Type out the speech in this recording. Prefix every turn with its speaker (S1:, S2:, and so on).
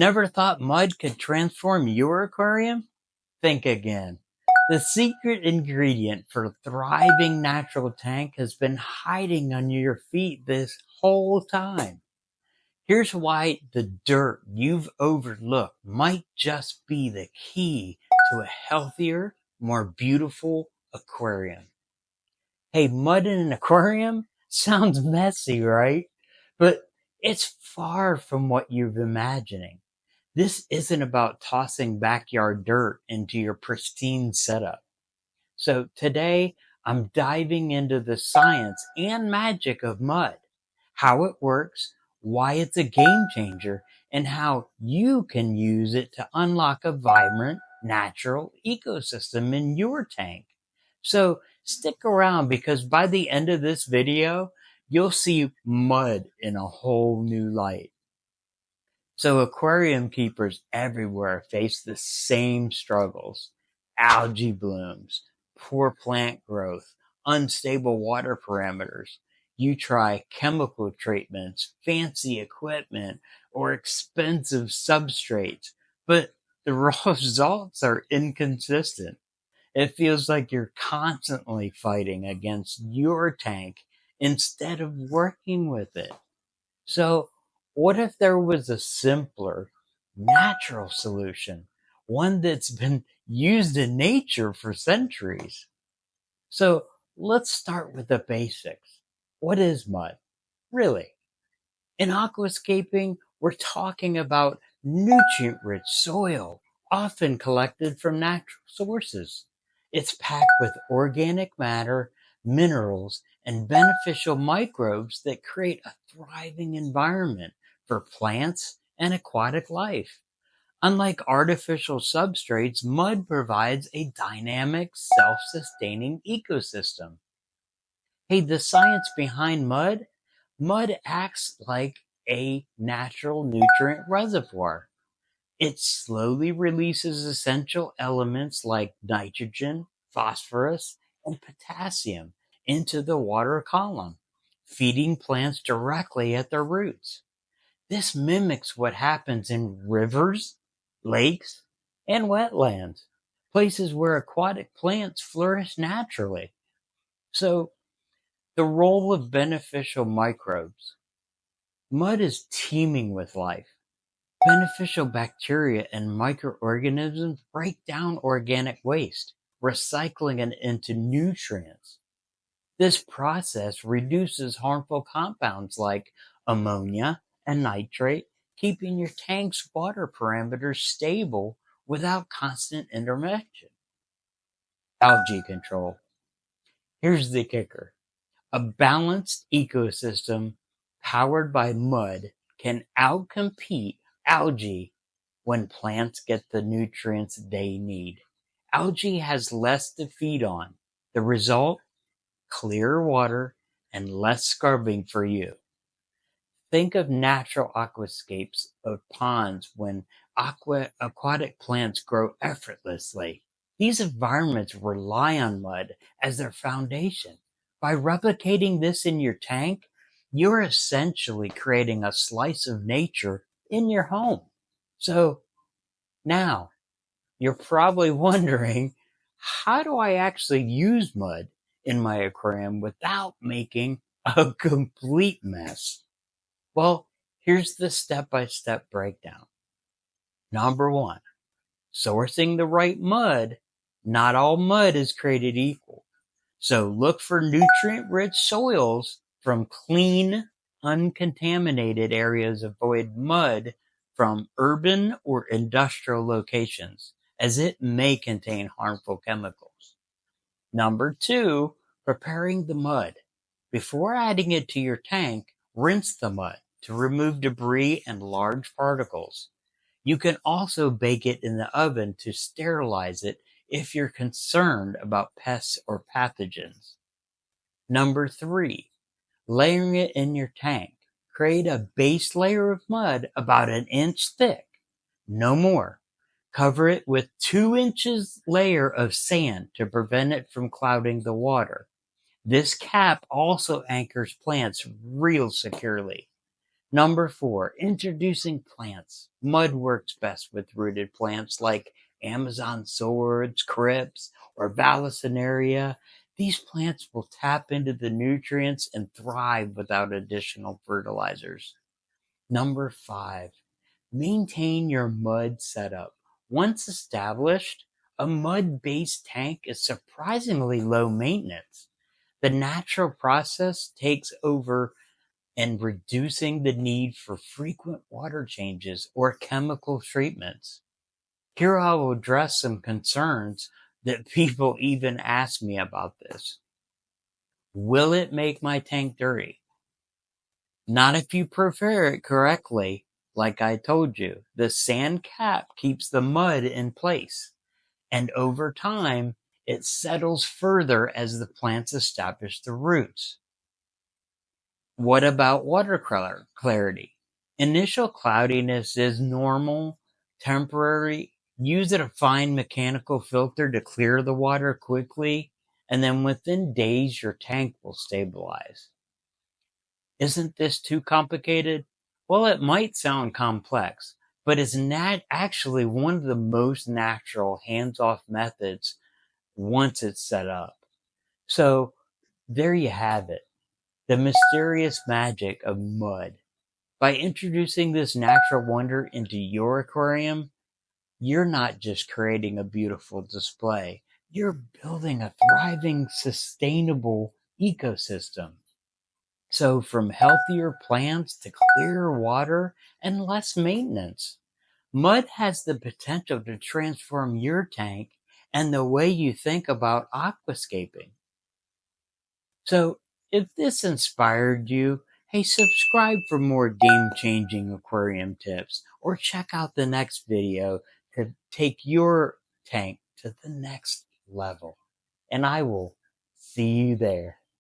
S1: Never thought mud could transform your aquarium? Think again. The secret ingredient for a thriving natural tank has been hiding under your feet this whole time. Here's why the dirt you've overlooked might just be the key to a healthier, more beautiful aquarium. Hey, mud in an aquarium? Sounds messy, right? But it's far from what you're imagining. This isn't about tossing backyard dirt into your pristine setup. So today, I'm diving into the science and magic of mud, how it works, why it's a game changer, and how you can use it to unlock a vibrant, natural ecosystem in your tank. So stick around because by the end of this video, you'll see mud in a whole new light. So aquarium keepers everywhere face the same struggles: algae blooms, poor plant growth, unstable water parameters. You try chemical treatments, fancy equipment, or expensive substrates, but the results are inconsistent. It feels like you're constantly fighting against your tank instead of working with it. So, what if there was a simpler, natural solution? One that's been used in nature for centuries. So, let's start with the basics. What is mud? Really? In aquascaping, we're talking about nutrient rich soil, often collected from natural sources. It's packed with organic matter, minerals, and beneficial microbes that create a thriving environment for plants and aquatic life. Unlike artificial substrates, mud provides a dynamic, self sustaining ecosystem. Hey, the science behind mud? Mud acts like a natural nutrient reservoir. It slowly releases essential elements like nitrogen, phosphorus, and potassium into the water column, feeding plants directly at their roots. This mimics what happens in rivers, lakes, and wetlands, places where aquatic plants flourish naturally. So, the role of beneficial microbes. Mud is teeming with life. Beneficial bacteria and microorganisms break down organic waste, recycling it into nutrients. This process reduces harmful compounds like ammonia and nitrate, keeping your tank's water parameters stable without constant intervention. Algae control. Here's the kicker. A balanced ecosystem powered by mud can outcompete algae when plants get the nutrients they need. Algae has less to feed on. The result? Clearer water and less scrubbing for you. Think of natural aquascapes of ponds when aquatic plants grow effortlessly. These environments rely on mud as their foundation. By replicating this in your tank, you're essentially creating a slice of nature in your home. So now you're probably wondering, how do I actually use mud in my aquarium without making a complete mess? Well, here's the step-by-step breakdown. Number one, sourcing the right mud. Not all mud is created equal. So look for nutrient-rich soils from clean, uncontaminated areas. Avoid mud from urban or industrial locations, as it may contain harmful chemicals. Number two, preparing the mud. Before adding it to your tank, rinse the mud to remove debris and large particles. You can also bake it in the oven to sterilize it if you're concerned about pests or pathogens. Number three, layering it in your tank. Create a base layer of mud about 1 inch thick, no more. Cover it with 2 inches layer of sand to prevent it from clouding the water. This cap also anchors plants real securely. Number 4, introducing plants. Mud works best with rooted plants like Amazon swords, crypts, or Vallisneria. These plants will tap into the nutrients and thrive without additional fertilizers. Number 5, maintain your mud setup. Once established, a mud-based tank is surprisingly low maintenance. The natural process takes over and reducing the need for frequent water changes or chemical treatments. Here I will address some concerns that people even ask me about this. Will it make my tank dirty? Not if you prepare it correctly. Like I told you, the sand cap keeps the mud in place, and over time, it settles further as the plants establish the roots. What about water clarity? Initial cloudiness is normal, temporary. Use a fine mechanical filter to clear the water quickly, and then within days, your tank will stabilize. Isn't this too complicated? Well, it might sound complex, but it's not actually one of the most natural hands-off methods once it's set up. So there you have it. The mysterious magic of mud. By introducing this natural wonder into your aquarium, you're not just creating a beautiful display. You're building a thriving, sustainable ecosystem. So from healthier plants to clearer water and less maintenance, mud has the potential to transform your tank and the way you think about aquascaping. So if this inspired you, hey, subscribe for more game-changing aquarium tips, or check out the next video to take your tank to the next level. And I will see you there.